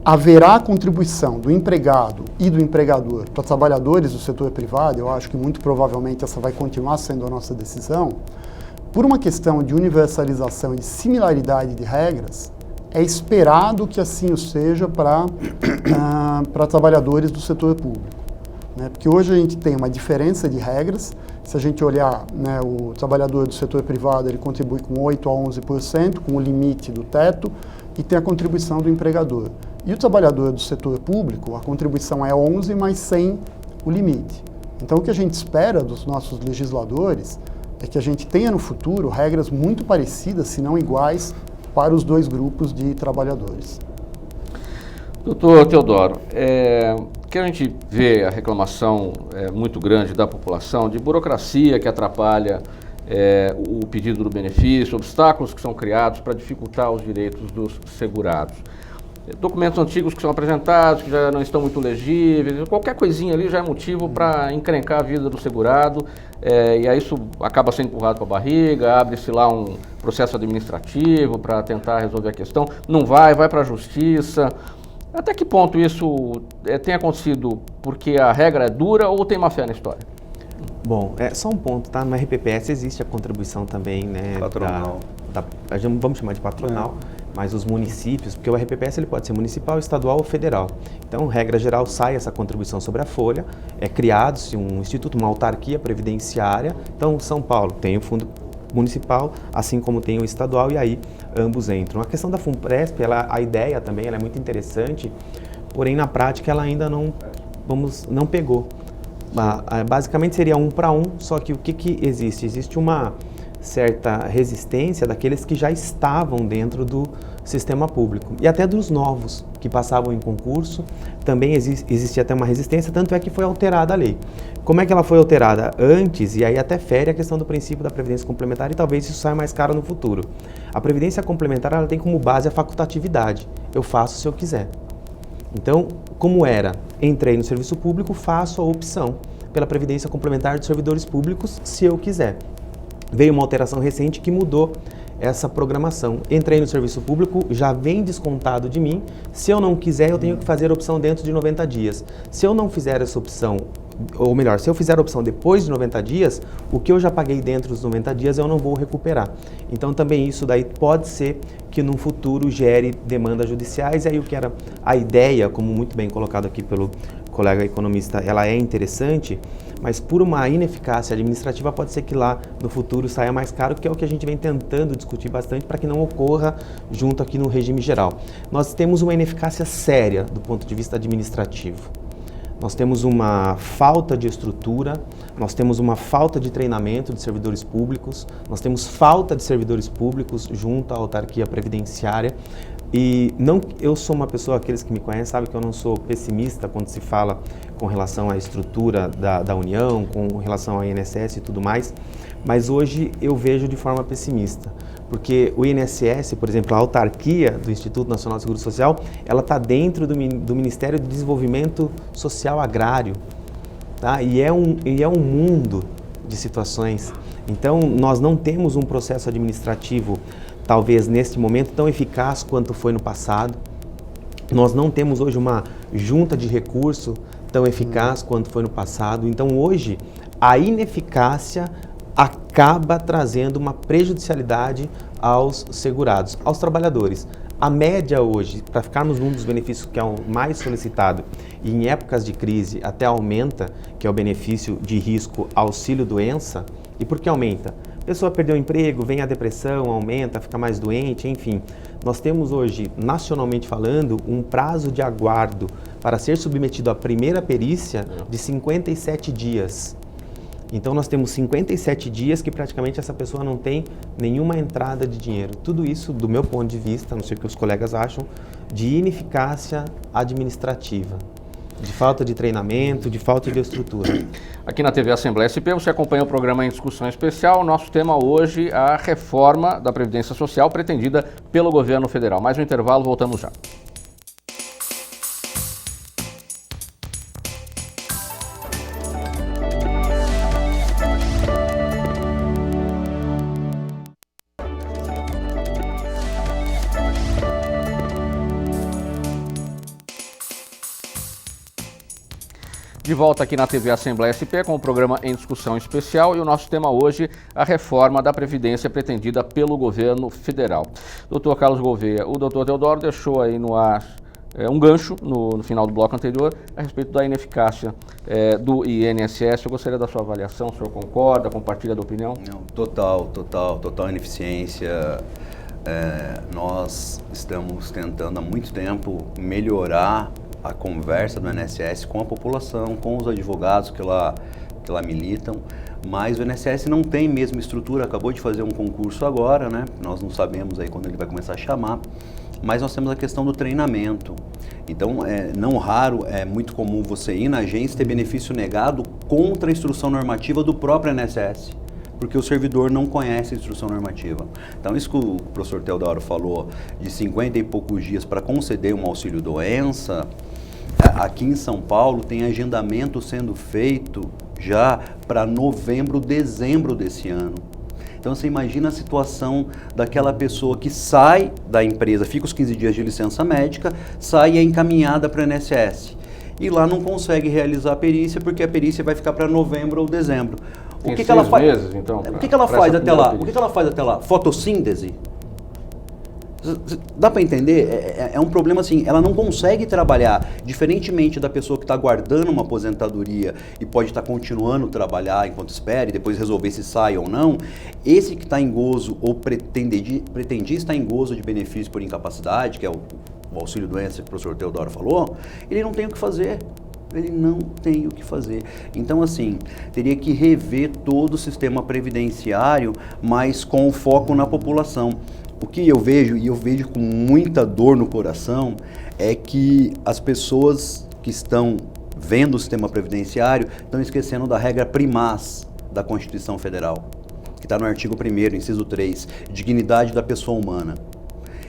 haverá contribuição do empregado e do empregador para trabalhadores do setor privado, eu acho que muito provavelmente essa vai continuar sendo a nossa decisão, por uma questão de universalização e de similaridade de regras, é esperado que assim o seja para trabalhadores do setor público. Né? Porque hoje a gente tem uma diferença de regras. Se a gente olhar, né, o trabalhador do setor privado ele contribui com 8% a 11%, com o limite do teto, e tem a contribuição do empregador. E o trabalhador do setor público, a contribuição é 11%, mas sem o limite. Então, o que a gente espera dos nossos legisladores é que a gente tenha no futuro regras muito parecidas, se não iguais, para os 2 grupos de trabalhadores. Doutor Teodoro, que a gente vê a reclamação muito grande da população de burocracia que atrapalha o pedido do benefício, obstáculos que são criados para dificultar os direitos dos segurados. Documentos antigos que são apresentados, que já não estão muito legíveis, qualquer coisinha ali já é motivo para encrencar a vida do segurado, e aí isso acaba sendo empurrado para a barriga, abre-se lá um processo administrativo para tentar resolver a questão, não vai para a justiça. Até que ponto isso tem acontecido porque a regra é dura ou tem má fé na história? Bom, só um ponto, tá? No RPPS existe a contribuição também, né? Patronal. Vamos chamar de patronal, mas os municípios, porque o RPPS ele pode ser municipal, estadual ou federal. Então, regra geral, sai essa contribuição sobre a folha, é criado-se um instituto, uma autarquia previdenciária. Então, São Paulo tem o fundo municipal, assim como tem o estadual, e aí ambos entram. A questão da FUNPRESP, a ideia também ela é muito interessante, porém na prática ela ainda não pegou. Basicamente seria 1 para 1, só que o que existe? Existe uma certa resistência daqueles que já estavam dentro do sistema público e até dos novos que passavam em concurso, também existia até uma resistência, tanto é que foi alterada a lei. Como é que ela foi alterada? Antes, e aí até fere a questão do princípio da Previdência Complementar e talvez isso saia mais caro no futuro. A Previdência Complementar ela tem como base a facultatividade, eu faço se eu quiser. Então, como era, entrei no serviço público, faço a opção pela Previdência Complementar dos servidores públicos se eu quiser. Veio uma alteração recente que mudou essa programação. Entrei no serviço público, já vem descontado de mim. Se eu não quiser, eu tenho que fazer a opção dentro de 90 dias. Se eu não fizer essa opção, ou melhor, se eu fizer a opção depois de 90 dias, o que eu já paguei dentro dos 90 dias eu não vou recuperar. Então também isso daí pode ser que no futuro gere demandas judiciais, e aí o que era a ideia, como muito bem colocado aqui pelo colega economista, ela é interessante, mas por uma ineficácia administrativa pode ser que lá no futuro saia mais caro, que é o que a gente vem tentando discutir bastante para que não ocorra junto aqui no regime geral. Nós temos uma ineficácia séria do ponto de vista administrativo. Nós temos uma falta de estrutura, nós temos uma falta de treinamento de servidores públicos, nós temos falta de servidores públicos junto à autarquia previdenciária. E não, eu sou uma pessoa, aqueles que me conhecem sabem que eu não sou pessimista quando se fala com relação à estrutura da União, com relação ao INSS e tudo mais, mas hoje eu vejo de forma pessimista, porque o INSS, por exemplo, a autarquia do Instituto Nacional de Seguro Social, ela está dentro do Ministério do Desenvolvimento Social Agrário, tá? E é um mundo de situações. Então, nós não temos um processo administrativo talvez neste momento tão eficaz quanto foi no passado. Nós não temos hoje uma junta de recurso tão eficaz quanto foi no passado. Então hoje a ineficácia acaba trazendo uma prejudicialidade aos segurados, aos trabalhadores. A média hoje, para ficarmos num dos benefícios que é o mais solicitado, e em épocas de crise até aumenta, que é o benefício de risco auxílio-doença. E por que aumenta? A pessoa perdeu o emprego, vem a depressão, aumenta, fica mais doente, enfim. Nós temos hoje, nacionalmente falando, um prazo de aguardo para ser submetido à primeira perícia de 57 dias. Então nós temos 57 dias que praticamente essa pessoa não tem nenhuma entrada de dinheiro. Tudo isso, do meu ponto de vista, não sei o que os colegas acham, de ineficácia administrativa, de falta de treinamento, de falta de estrutura. Aqui na TV Assembleia SP, você acompanha o programa em discussão especial. Nosso tema hoje, a reforma da Previdência Social pretendida pelo governo federal. Mais um intervalo, voltamos já. De volta aqui na TV Assembleia SP com o programa em discussão especial, e o nosso tema hoje, a reforma da Previdência pretendida pelo governo federal. Doutor Carlos Gouveia, o doutor Teodoro deixou aí no ar um gancho no final do bloco anterior a respeito da ineficácia do INSS. Eu gostaria da sua avaliação, o senhor concorda, compartilha da opinião? Não, total ineficiência. Nós estamos tentando há muito tempo melhorar a conversa do INSS com a população, com os advogados que lá militam, mas o INSS não tem mesmo estrutura, acabou de fazer um concurso agora, né? Nós não sabemos aí quando ele vai começar a chamar, mas nós temos a questão do treinamento. Então, não raro, é muito comum você ir na agência e ter benefício negado contra a instrução normativa do próprio INSS, porque o servidor não conhece a instrução normativa. Então, isso que o professor Teodoro falou, de 50 e poucos dias para conceder um auxílio-doença, aqui em São Paulo tem agendamento sendo feito já para novembro, dezembro desse ano. Então você imagina a situação daquela pessoa que sai da empresa, fica os 15 dias de licença médica, sai e é encaminhada para o INSS. E lá não consegue realizar a perícia, porque a perícia vai ficar para novembro ou dezembro. O que ela faz? Meses, então, o que ela faz até lá? O que ela faz até lá? Fotossíntese? Dá para entender? É um problema assim, ela não consegue trabalhar, diferentemente da pessoa que está guardando uma aposentadoria e pode estar continuando a trabalhar enquanto espera e depois resolver se sai ou não. Esse que está em gozo ou pretendia estar em gozo de benefício por incapacidade, que é o o auxílio-doença que o professor Teodoro falou, ele não tem o que fazer. Ele não tem o que fazer. Então, assim, teria que rever todo o sistema previdenciário, mas com foco na população. O que eu vejo, e eu vejo com muita dor no coração, é que as pessoas que estão vendo o sistema previdenciário estão esquecendo da regra primaz da Constituição Federal, que está no artigo 1º, inciso 3, dignidade da pessoa humana.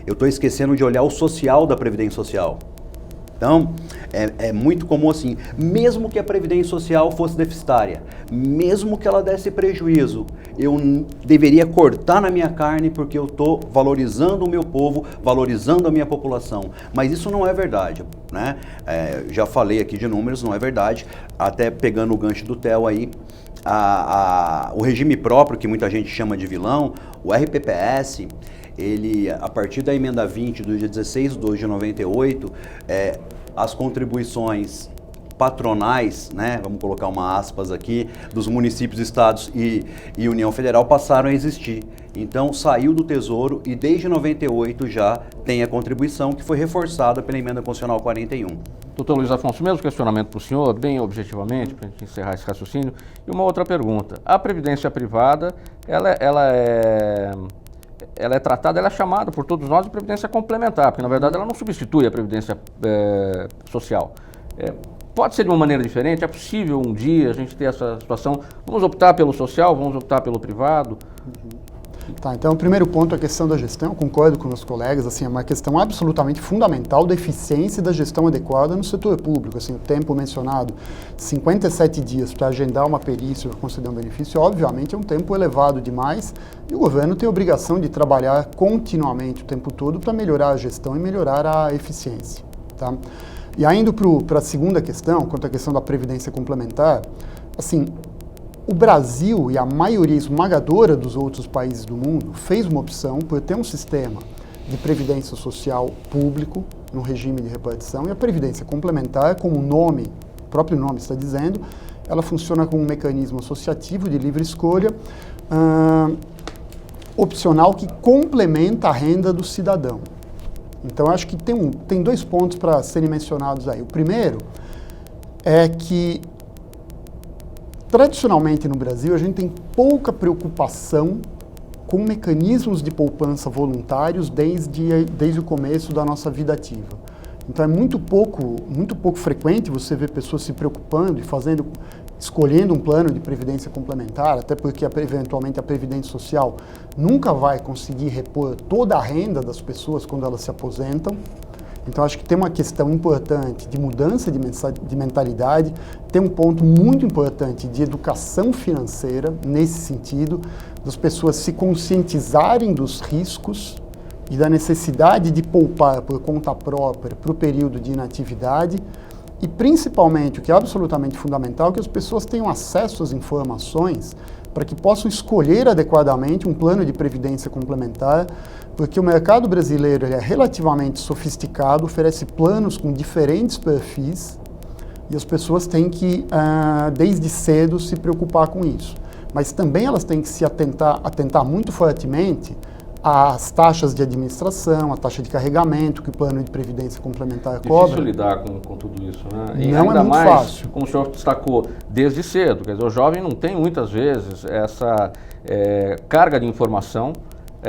Eu estou esquecendo de olhar o social da Previdência Social. Então, é muito comum assim, mesmo que a Previdência Social fosse deficitária, mesmo que ela desse prejuízo, eu deveria cortar na minha carne porque eu estou valorizando o meu povo, valorizando a minha população. Mas isso não é verdade, né? Já falei aqui de números, não é verdade. Até pegando o gancho do Theo aí, o regime próprio, que muita gente chama de vilão, o RPPS, ele, a partir da emenda 20 do dia 16/2/98, as contribuições patronais, né, vamos colocar uma aspas aqui, dos municípios, estados e União Federal passaram a existir. Então saiu do Tesouro e desde 98 já tem a contribuição que foi reforçada pela emenda constitucional 41. Doutor Luiz Afonso, mesmo questionamento para o senhor, bem objetivamente, para a gente encerrar esse raciocínio. E uma outra pergunta. A previdência privada, ela é tratada, ela é chamada por todos nós de previdência complementar, porque na verdade ela não substitui a previdência social. Pode ser de uma maneira diferente? É possível um dia a gente ter essa situação? Vamos optar pelo social, vamos optar pelo privado? Tá, então o primeiro ponto é a questão da gestão. Eu concordo com meus colegas, assim, é uma questão absolutamente fundamental da eficiência e da gestão adequada no setor público. Assim, o tempo mencionado, 57 dias para agendar uma perícia ou conceder um benefício, obviamente é um tempo elevado demais e o governo tem a obrigação de trabalhar continuamente o tempo todo para melhorar a gestão e melhorar a eficiência. Tá? E ainda para a segunda questão, quanto à questão da previdência complementar, assim, o Brasil e a maioria esmagadora dos outros países do mundo fez uma opção por ter um sistema de previdência social público, no regime de repartição, e a previdência complementar, como o próprio nome está dizendo, ela funciona como um mecanismo associativo de livre escolha, opcional, que complementa a renda do cidadão. Então, acho que tem dois pontos para serem mencionados aí. O primeiro é que tradicionalmente no Brasil, a gente tem pouca preocupação com mecanismos de poupança voluntários desde o começo da nossa vida ativa. Então é muito pouco frequente você ver pessoas se preocupando e escolhendo um plano de previdência complementar, até porque eventualmente a Previdência Social nunca vai conseguir repor toda a renda das pessoas quando elas se aposentam. Então, acho que tem uma questão importante de mudança de mentalidade, tem um ponto muito importante de educação financeira, nesse sentido, das pessoas se conscientizarem dos riscos e da necessidade de poupar por conta própria para o período de inatividade e, principalmente, o que é absolutamente fundamental, que as pessoas tenham acesso às informações para que possam escolher adequadamente um plano de previdência complementar, porque o mercado brasileiro é relativamente sofisticado, oferece planos com diferentes perfis e as pessoas têm que, desde cedo, se preocupar com isso. Mas também elas têm que se atentar muito fortemente às taxas de administração, a taxa de carregamento que o plano de previdência complementar cobra. Difícil lidar com tudo isso, né? E não ainda é muito mais, fácil. como o senhor destacou, desde cedo. Quer dizer, o jovem não tem muitas vezes essa carga de informação,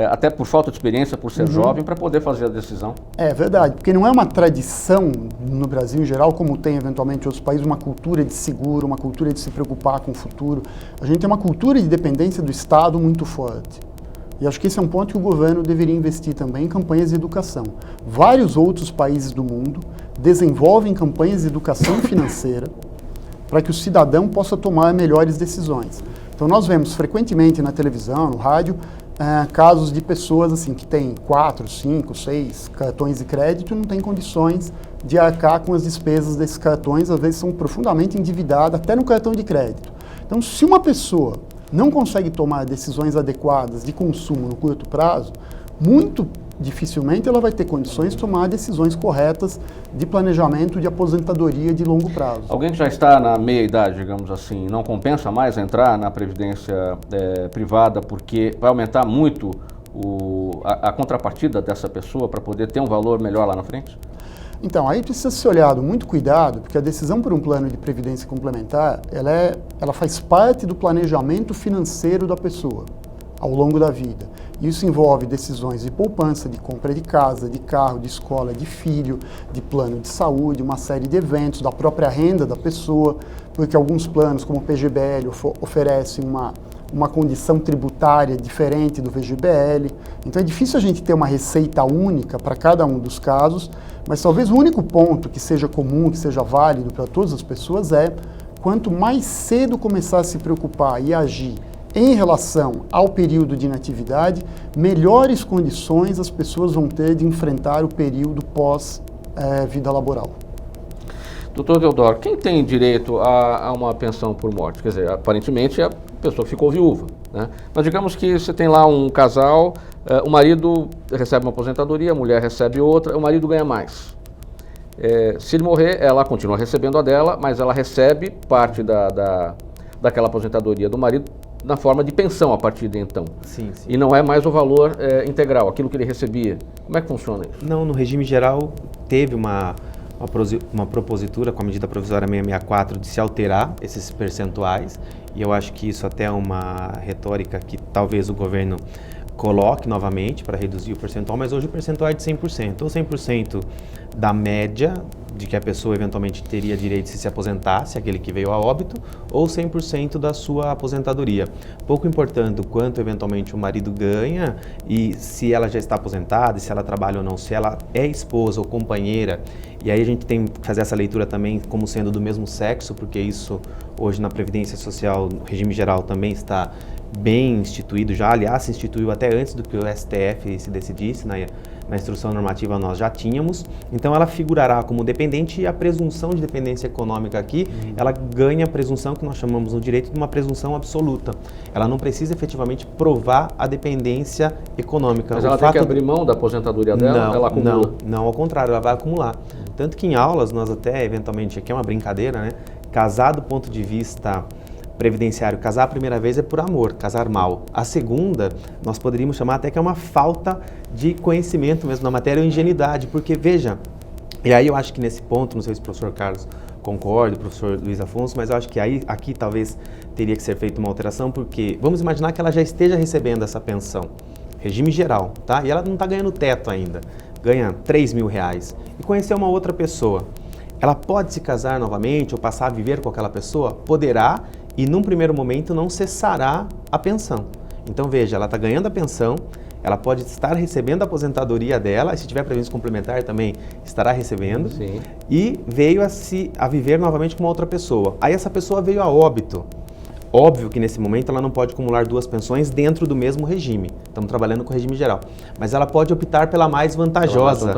até por falta de experiência, por ser jovem, para poder fazer a decisão. É verdade, porque não é uma tradição no Brasil em geral, como tem eventualmente em outros países, uma cultura de seguro, uma cultura de se preocupar com o futuro. A gente tem uma cultura de dependência do Estado muito forte. E acho que esse é um ponto que o governo deveria investir também em campanhas de educação. Vários outros países do mundo desenvolvem campanhas de educação financeira para que o cidadão possa tomar melhores decisões. Então nós vemos frequentemente na televisão, no rádio, casos de pessoas assim que têm 4, 5, 6 cartões de crédito e não têm condições de arcar com as despesas desses cartões, às vezes são profundamente endividadas, até no cartão de crédito. Então, se uma pessoa não consegue tomar decisões adequadas de consumo no curto prazo, muito dificilmente ela vai ter condições de tomar decisões corretas de planejamento de aposentadoria de longo prazo. Alguém que já está na meia-idade, digamos assim, não compensa mais entrar na previdência privada porque vai aumentar muito a contrapartida dessa pessoa para poder ter um valor melhor lá na frente? Então, aí precisa ser olhado muito cuidado, porque a decisão por um plano de previdência complementar, ela faz parte do planejamento financeiro da pessoa ao longo da vida. Isso envolve decisões de poupança, de compra de casa, de carro, de escola, de filho, de plano de saúde, uma série de eventos, da própria renda da pessoa, porque alguns planos, como o PGBL, oferecem uma condição tributária diferente do VGBL. Então é difícil a gente ter uma receita única para cada um dos casos, mas talvez o único ponto que seja comum, que seja válido para todas as pessoas é quanto mais cedo começar a se preocupar e agir em relação ao período de inatividade, melhores condições as pessoas vão ter de enfrentar o período pós-vida laboral. Doutor Teodoro, quem tem direito a uma pensão por morte? Quer dizer, aparentemente é a pessoa que ficou viúva, né? Mas digamos que você tem lá um casal, o marido recebe uma aposentadoria, a mulher recebe outra, o marido ganha mais. Se ele morrer, ela continua recebendo a dela, mas ela recebe parte daquela aposentadoria do marido na forma de pensão a partir de então. Sim. E não é mais o valor integral, aquilo que ele recebia. Como é que funciona isso? Não, no regime geral teve uma propositura com a medida provisória 664 de se alterar esses percentuais, e eu acho que isso até é uma retórica que talvez o governo coloque novamente para reduzir o percentual, mas hoje o percentual é de 100%, ou 100% da média de que a pessoa eventualmente teria direito se aposentasse, aquele que veio a óbito, ou 100% da sua aposentadoria. Pouco importando quanto eventualmente o marido ganha e se ela já está aposentada, se ela trabalha ou não, se ela é esposa ou companheira. E aí a gente tem que fazer essa leitura também como sendo do mesmo sexo, porque isso hoje na Previdência Social, no regime geral, também está bem instituído já. Aliás, se instituiu até antes do que o STF se decidisse, na instrução normativa nós já tínhamos. Então ela figurará como dependente, e a presunção de dependência econômica aqui, ela ganha a presunção que nós chamamos no direito de uma presunção absoluta. Ela não precisa efetivamente provar a dependência econômica. Mas ela tem que abrir mão da aposentadoria dela? Ela acumula? Não, ao contrário, ela vai acumular. Tanto que em aulas nós até, eventualmente, aqui é uma brincadeira, né? Casar do ponto de vista previdenciário, casar a primeira vez é por amor, casar mal. A segunda, nós poderíamos chamar até que é uma falta de conhecimento mesmo na matéria, ou ingenuidade, porque veja, e aí eu acho que nesse ponto, não sei se o professor Carlos concorda, o professor Luiz Afonso, mas eu acho que aqui talvez teria que ser feita uma alteração, porque vamos imaginar que ela já esteja recebendo essa pensão, regime geral, tá? E ela não está ganhando teto ainda, ganha R$3.000, e conhecer uma outra pessoa. Ela pode se casar novamente ou passar a viver com aquela pessoa? Poderá, e num primeiro momento não cessará a pensão. Então veja, ela está ganhando a pensão, ela pode estar recebendo a aposentadoria dela, e se tiver previdência complementar também estará recebendo. Sim. E veio a viver novamente com uma outra pessoa. Aí essa pessoa veio a óbito. Óbvio que nesse momento ela não pode acumular duas pensões dentro do mesmo regime. Estamos trabalhando com o regime geral. Mas ela pode optar pela mais vantajosa.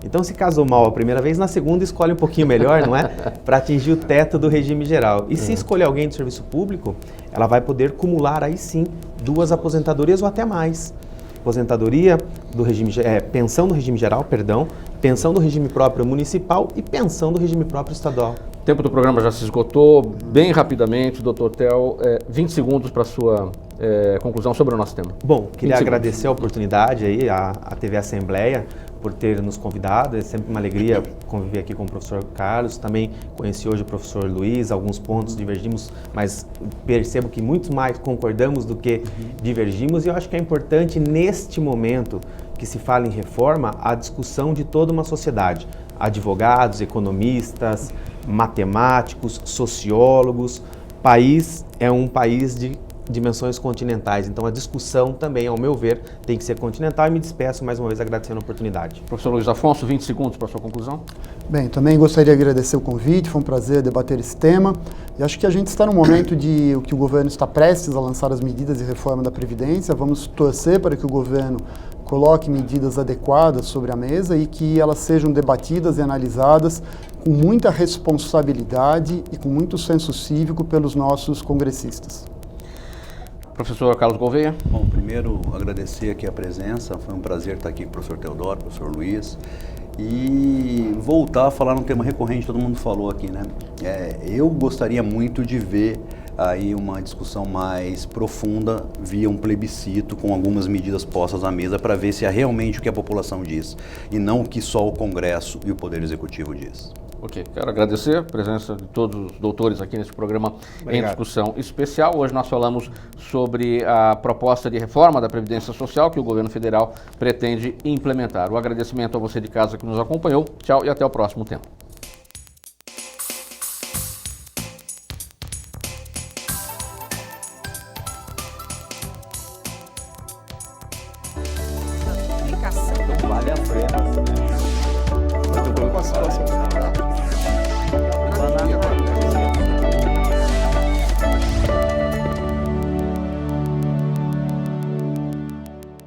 Então se casou mal a primeira vez, na segunda escolhe um pouquinho melhor, não é? Para atingir o teto do regime geral. E se escolher alguém do serviço público, ela vai poder acumular aí sim duas aposentadorias ou até mais. Aposentadoria do regime, pensão do regime geral, pensão do regime próprio municipal e pensão do regime próprio estadual. O tempo do programa já se esgotou. Bem rapidamente, doutor Theo, 20 segundos para a sua conclusão sobre o nosso tema. Bom, queria agradecer a oportunidade aí, à TV Assembleia, por ter nos convidado. É sempre uma alegria conviver aqui com o professor Carlos. Também conheci hoje o professor Luiz, alguns pontos divergimos, mas percebo que muito mais concordamos do que divergimos. E eu acho que é importante, neste momento que se fala em reforma, a discussão de toda uma sociedade. Advogados, economistas, matemáticos, sociólogos. País é um país de dimensões continentais, então a discussão também, ao meu ver, tem que ser continental, e me despeço mais uma vez agradecendo a oportunidade. Professor Luiz Afonso, 20 segundos para a sua conclusão. Bem, também gostaria de agradecer o convite, foi um prazer debater esse tema, e acho que a gente está no momento de que o governo está prestes a lançar as medidas de reforma da Previdência. Vamos torcer para que o governo coloque medidas adequadas sobre a mesa e que elas sejam debatidas e analisadas com muita responsabilidade e com muito senso cívico pelos nossos congressistas. Professor Carlos Gouveia. Bom, primeiro agradecer aqui a presença, foi um prazer estar aqui com o professor Teodoro, professor Luiz, e voltar a falar num tema recorrente, todo mundo falou aqui, né? Eu gostaria muito de ver aí uma discussão mais profunda via um plebiscito com algumas medidas postas à mesa para ver se é realmente o que a população diz e não o que só o Congresso e o Poder Executivo diz. Ok, quero agradecer a presença de todos os doutores aqui nesse programa em discussão especial. Hoje nós falamos sobre a proposta de reforma da Previdência Social que o governo federal pretende implementar. O agradecimento a você de casa que nos acompanhou. Tchau e até o próximo tema. Vale a pena.